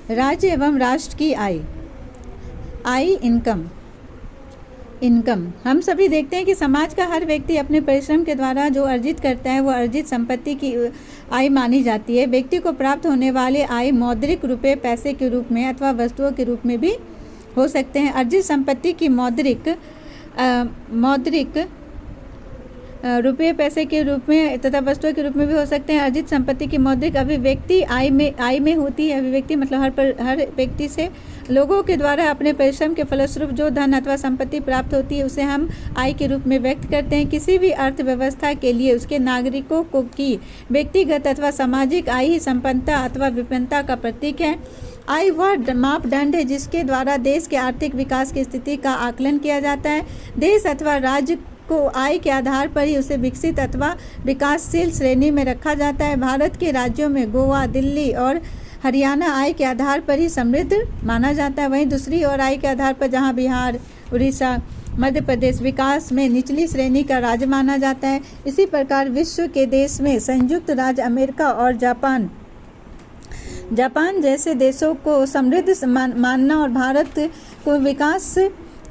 राज्य एवं राष्ट्र की आय। इनकम हम सभी देखते हैं कि समाज का हर व्यक्ति अपने परिश्रम के द्वारा जो अर्जित करता है वो अर्जित संपत्ति की आय मानी जाती है। व्यक्ति को प्राप्त होने वाले आय मौद्रिक रुपए, पैसे के रूप में अथवा वस्तुओं के रूप में भी हो सकते हैं। अर्जित संपत्ति की मौद्रिक रुपये, पैसे के रूप में तथा वस्तुओं के रूप में भी हो सकते हैं। अर्जित संपत्ति की मौद्रिक अभिव्यक्ति आय में होती है। अभिव्यक्ति मतलब हर व्यक्ति से लोगों के द्वारा अपने परिश्रम के फलस्वरूप जो धन अथवा संपत्ति प्राप्त होती है उसे हम आय के रूप में व्यक्त करते हैं। किसी भी अर्थव्यवस्था के लिए उसके नागरिकों को की व्यक्तिगत अथवा सामाजिक आय ही संपन्नता अथवा विपन्नता का प्रतीक है। आय वह मापदंड है जिसके द्वारा देश के आर्थिक विकास की स्थिति का आकलन किया जाता है। देश अथवा राज्य को आय के आधार पर ही उसे विकसित अथवा विकासशील श्रेणी में रखा जाता है। भारत के राज्यों में गोवा, दिल्ली और हरियाणा आय के आधार पर ही समृद्ध माना जाता है। वहीं दूसरी ओर आय के आधार पर जहां बिहार, उड़ीसा, मध्य प्रदेश विकास में निचली श्रेणी का राज्य माना जाता है। इसी प्रकार विश्व के देश में संयुक्त राज्य अमेरिका और जापान जैसे देशों को समृद्ध मानना और भारत को विकास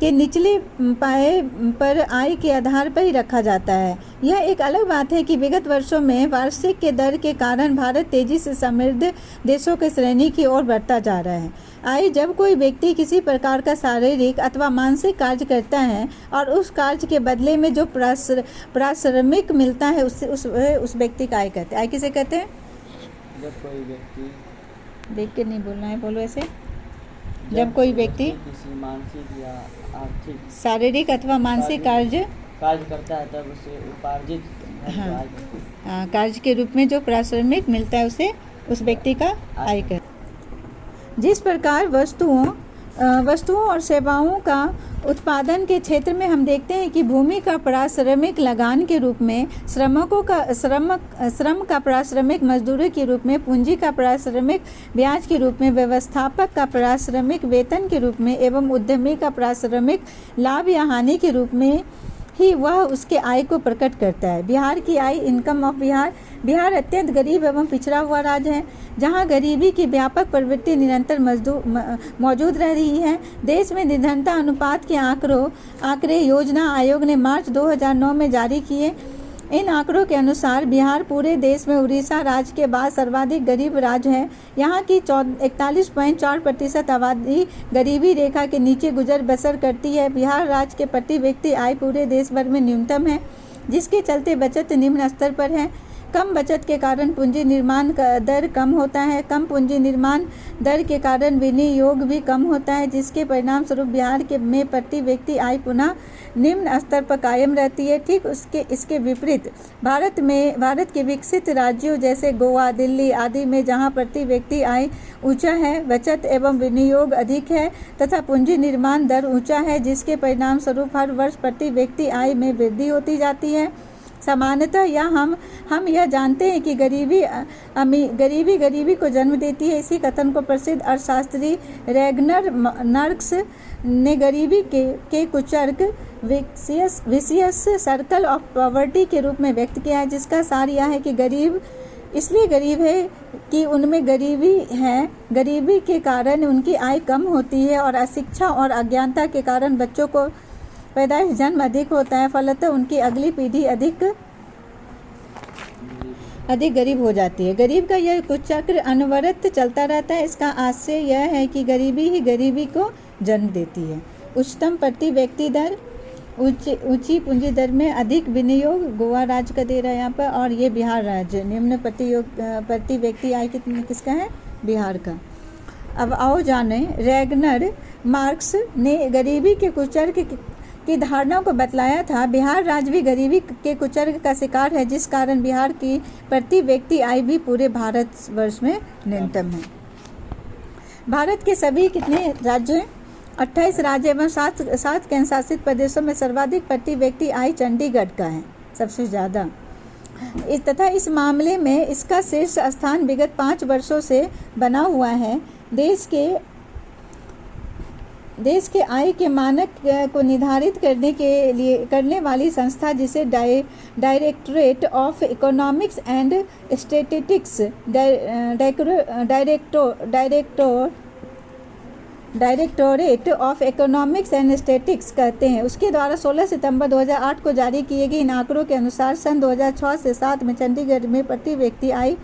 के निचले पाए पर आय के आधार पर ही रखा जाता है। यह एक अलग बात है कि विगत वर्षों में वार्षिक के दर के कारण भारत तेजी से समृद्ध देशों के श्रेणी की ओर बढ़ता जा रहा है। आय जब कोई व्यक्ति किसी प्रकार का शारीरिक अथवा मानसिक कार्य करता है और उस कार्य के बदले में जो पारिश्रमिक मिलता है उससे उस व्यक्ति का आय कहते हैं। आय किसे कहते हैं? जब कोई व्यक्ति, देख के नहीं बोलना है, बोलो ऐसे। जब कोई व्यक्ति किसी मानसिक या आर्थिक शारीरिक अथवा मानसिक कार्य करता है तब उसे उपार्जित कार्य के रूप में जो पारिश्रमिक मिलता है उसे उस व्यक्ति का आय कहते हैं। जिस प्रकार वस्तुओं और सेवाओं का उत्पादन के क्षेत्र में हम देखते हैं कि भूमि का पारिश्रमिक लगान के रूप में, श्रम का पारिश्रमिक मजदूरी के रूप में, पूंजी का पारिश्रमिक ब्याज के रूप में, व्यवस्थापक का पारिश्रमिक वेतन के रूप में एवं उद्यमी का पारिश्रमिक लाभ या हानि के रूप में ही वह उसके आय को प्रकट करता है। बिहार की आय, इनकम ऑफ बिहार अत्यंत गरीब एवं पिछड़ा हुआ राज्य है जहां गरीबी की व्यापक प्रवृत्ति निरंतर मौजूद रह रही है। देश में निर्धनता अनुपात के आंकड़े योजना आयोग ने मार्च 2009 में जारी किए। इन आंकड़ों के अनुसार बिहार पूरे देश में उड़ीसा राज्य के बाद सर्वाधिक गरीब राज्य है। यहाँ की 41.4% आबादी गरीबी रेखा के नीचे गुजर बसर करती है। बिहार राज्य के प्रति व्यक्ति आय पूरे देश भर में न्यूनतम है, जिसके चलते बचत निम्न स्तर पर है। कम बचत के कारण पूंजी निर्माण का दर कम होता है। कम पूंजी निर्माण दर के कारण विनियोग भी कम होता है, जिसके परिणाम स्वरूप बिहार में प्रति व्यक्ति आय पुनः निम्न स्तर पर कायम रहती है। ठीक इसके विपरीत भारत के विकसित राज्यों जैसे गोवा, दिल्ली आदि में जहां प्रति व्यक्ति आय ऊंचा है, बचत एवं विनियोग अधिक है तथा पूंजी निर्माण दर ऊंचा है, जिसके परिणाम स्वरूप हर वर्ष प्रति व्यक्ति आय में वृद्धि होती जाती है। सामान्यतः हम यह जानते हैं कि गरीबी को जन्म देती है। इसी कथन को प्रसिद्ध अर्थशास्त्री रैगनर मार्क्स ने गरीबी के कुचर्क विशियस सर्कल ऑफ पॉवर्टी के रूप में व्यक्त किया है, जिसका सार यह है कि गरीब इसलिए गरीब है कि उनमें गरीबी है। गरीबी के कारण उनकी आय कम होती है और अशिक्षा और अज्ञानता के कारण बच्चों को पैदाइश जन्म अधिक होता है। फलतः उनकी अगली पीढ़ी अधिक गरीब हो जाती है। गरीब का यह कुचक्र अनवरत चलता रहता है। इसका आशय यह है कि गरीबी ही गरीबी को जन्म देती है। उच्चतम प्रति व्यक्ति दर, ऊंची पूंजी दर में अधिक विनियोग गोवा राज्य का दे रहा है यहाँ पर, और ये बिहार राज्य। निम्न प्रति व्यक्ति आय किसका है? बिहार का। अब आओ जाने रैगनर मार्क्स ने गरीबी के कुचर्क की धारणा को बतलाया था। बिहार राज्य भी गरीबी के कुचर्क का शिकार है, जिस कारण बिहार की प्रति व्यक्ति आय भी पूरे भारतवर्ष में न्यूनतम है। भारत के सभी कितने राज्य हैं? 28 राज्य एवं 7 केंद्र शासित प्रदेशों में सर्वाधिक प्रति व्यक्ति आय चंडीगढ़ का है, सबसे ज़्यादा। तथा इस मामले में इसका शीर्ष स्थान विगत 5 वर्षों से बना हुआ है। देश के आय के मानक को निर्धारित करने वाली संस्था, जिसे directorate of economics and statistics directorate of economics and statistics कहते हैं, उसके द्वारा 16 सितंबर 2008 को जारी किए गए इन आंकड़ों के अनुसार सन 2006 से 7 में चंडीगढ़ में प्रति व्यक्ति आय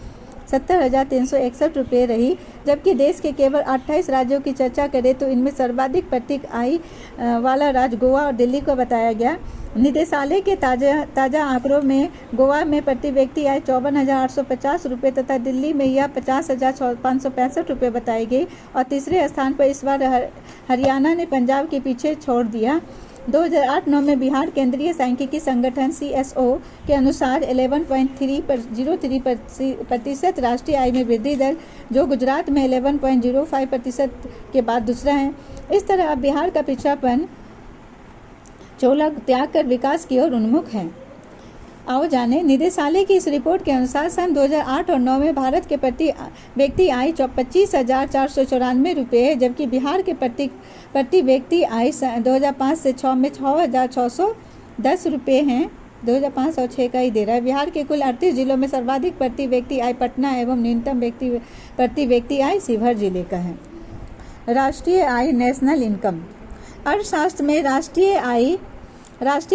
70,361 रुपये रही, जबकि देश के केवल 28 राज्यों की चर्चा करें तो इनमें सर्वाधिक प्रति आय वाला राज्य गोवा और दिल्ली को बताया गया। निदेशालय के ताज़ा आंकड़ों में गोवा में प्रति व्यक्ति आय 54,850 रुपये तथा दिल्ली में यह 50,565 रुपये बताई गई और तीसरे स्थान पर इस बार हरियाणा ने पंजाब के पीछे छोड़ दिया। 2008-9 में बिहार केंद्रीय सांख्यिकी संगठन CSO के अनुसार 11.03% राष्ट्रीय आय में वृद्धि दर, जो गुजरात में 11.05% के बाद दूसरा है। इस तरह अब बिहार का पिछड़ापन चोला त्याग कर विकास की ओर उन्मुख है। आओ जाने निदेशालय की इस रिपोर्ट के अनुसार सन 2008 और 9 में भारत के प्रति व्यक्ति आय 25,494 रुपये है, जबकि बिहार के प्रति व्यक्ति आय 2005 से 6 में 6,610 रुपये हैं। 2005 और 6 का ही दे रहा है। बिहार के कुल 38 जिलों में सर्वाधिक प्रति व्यक्ति आय पटना एवं न्यूनतम प्रति व्यक्ति आय शिवहर जिले का है। राष्ट्रीय आय, नेशनल इनकम। अर्थशास्त्र में राष्ट्रीय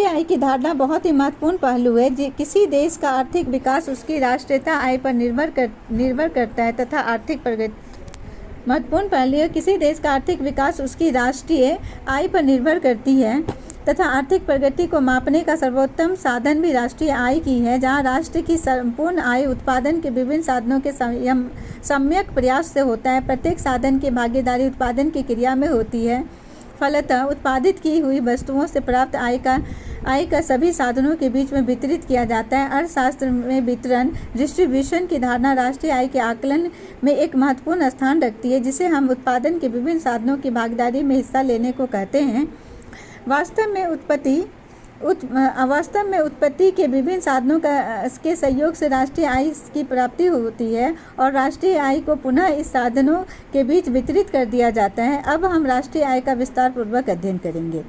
आय की धारणा बहुत ही महत्वपूर्ण पहलू है। किसी देश का आर्थिक विकास उसकी राष्ट्रीयता आय पर निर्भर करता है तथा आर्थिक प्रगति महत्वपूर्ण पहलू है। किसी देश का आर्थिक विकास उसकी राष्ट्रीय आय पर निर्भर करती है तथा आर्थिक प्रगति को मापने का सर्वोत्तम साधन भी राष्ट्रीय आय की है, जहां राष्ट्र की संपूर्ण आय उत्पादन के विभिन्न साधनों के सम्यक प्रयास से होता है। प्रत्येक साधन की भागीदारी उत्पादन की क्रिया में होती है। फलतः उत्पादित की हुई वस्तुओं से प्राप्त आय का सभी साधनों के बीच में वितरित किया जाता है। अर्थशास्त्र में वितरण, डिस्ट्रीब्यूशन की धारणा राष्ट्रीय आय के आकलन में एक महत्वपूर्ण स्थान रखती है, जिसे हम उत्पादन के विभिन्न साधनों की भागीदारी में हिस्सा लेने को कहते हैं। वास्तव में उत्पत्ति के विभिन्न साधनों के सहयोग से राष्ट्रीय आय की प्राप्ति होती है और राष्ट्रीय आय को पुनः इस साधनों के बीच वितरित कर दिया जाता है। अब हम राष्ट्रीय आय का विस्तार पूर्वक अध्ययन करेंगे।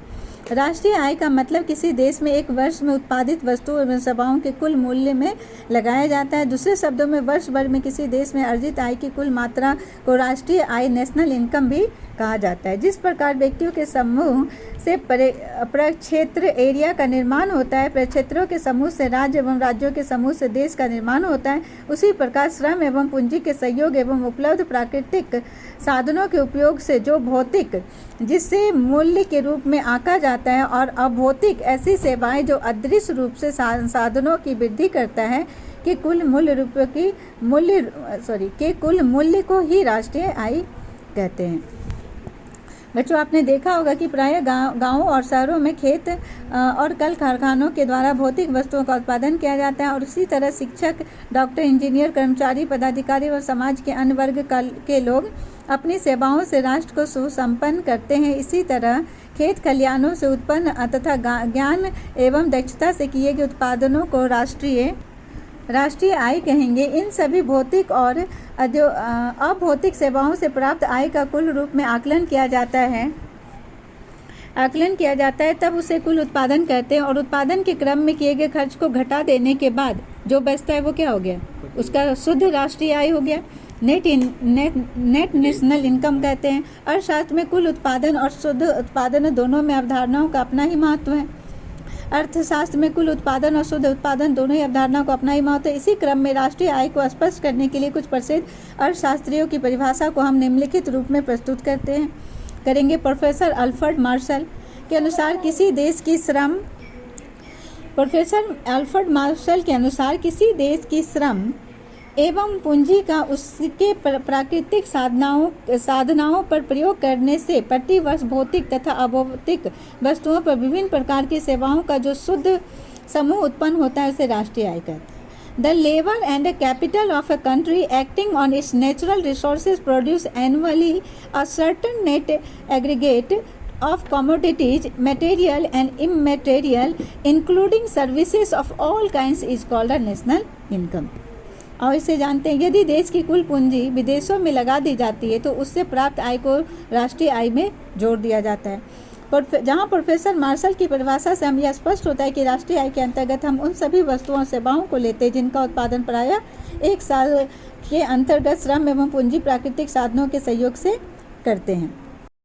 राष्ट्रीय आय का मतलब किसी देश में एक वर्ष में उत्पादित वस्तुओं एवं सेवाओं के कुल मूल्य में लगाया जाता है। दूसरे शब्दों में वर्ष भर में किसी देश में अर्जित आय की कुल मात्रा को राष्ट्रीय आय, नेशनल इनकम भी कहा जाता है। जिस प्रकार व्यक्तियों के समूह से प्रक्षेत्र एरिया का निर्माण होता है, प्रक्षेत्रों के समूह से राज्य एवं राज्यों के समूह से देश का निर्माण होता है, उसी प्रकार श्रम एवं पूंजी के सहयोग एवं उपलब्ध प्राकृतिक साधनों के उपयोग से जो भौतिक, जिससे मूल्य के रूप में आंका जाता है, और अभौतिक ऐसी सेवाएं जो अदृश्य रूप से साधनों की वृद्धि करता है, कि कुल मूल्य को ही राष्ट्रीय आय कहते हैं। बच्चों, आपने देखा होगा कि प्रायः गांवों और शहरों में खेत और कल कारखानों के द्वारा भौतिक वस्तुओं का उत्पादन किया जाता है, और इसी तरह शिक्षक, डॉक्टर, इंजीनियर, कर्मचारी, पदाधिकारी और समाज के अन्य वर्ग के लोग अपनी सेवाओं से राष्ट्र को सुसंपन्न करते हैं। इसी तरह खेत खलिहानों से उत्पन्न तथा ज्ञान एवं दक्षता से किए गए उत्पादनों को राष्ट्रीय आय कहेंगे। इन सभी भौतिक और अभौतिक सेवाओं से प्राप्त आय का कुल रूप में आकलन किया जाता है, तब उसे कुल उत्पादन कहते हैं। और उत्पादन के क्रम में किए गए खर्च को घटा देने के बाद जो बचता है वो क्या हो गया? उसका शुद्ध राष्ट्रीय आय हो गया। नेट नेशनल इनकम कहते हैं। अर्थशास्त्र में कुल उत्पादन और शुद्ध उत्पादन दोनों में अवधारणाओं का अपना ही महत्व है। अर्थशास्त्र में कुल उत्पादन और शुद्ध उत्पादन दोनों ही अवधारणाओं का अपना ही महत्व है। इसी क्रम में राष्ट्रीय आय को स्पष्ट करने के लिए कुछ प्रसिद्ध अर्थशास्त्रियों की परिभाषा को हम निम्नलिखित रूप में प्रस्तुत करेंगे। प्रोफेसर अल्फ्रेड मार्शल के अनुसार किसी देश की श्रम एवं पूंजी का उसके प्राकृतिक साधनाओं पर प्रयोग करने से प्रति वर्ष भौतिक तथा अभौतिक वस्तुओं पर विभिन्न प्रकार की सेवाओं का जो शुद्ध समूह उत्पन्न होता है, उसे राष्ट्रीय आय कहते हैं। The labour and capital of a country acting on it's natural resources produce annually a certain net aggregate of commodities, material and immaterial, including services of all kinds, is called a national income. और इसे जानते हैं, यदि देश की कुल पूंजी विदेशों में लगा दी जाती है तो उससे प्राप्त आय को राष्ट्रीय आय में जोड़ दिया जाता है। जहाँ प्रोफेसर मार्शल की परिभाषा से हम यह स्पष्ट होता है कि राष्ट्रीय आय के अंतर्गत हम उन सभी वस्तुओं और सेवाओं को लेते हैं जिनका उत्पादन प्रायः एक साल के अंतर्गत श्रम एवं पूंजी प्राकृतिक साधनों के सहयोग से करते हैं।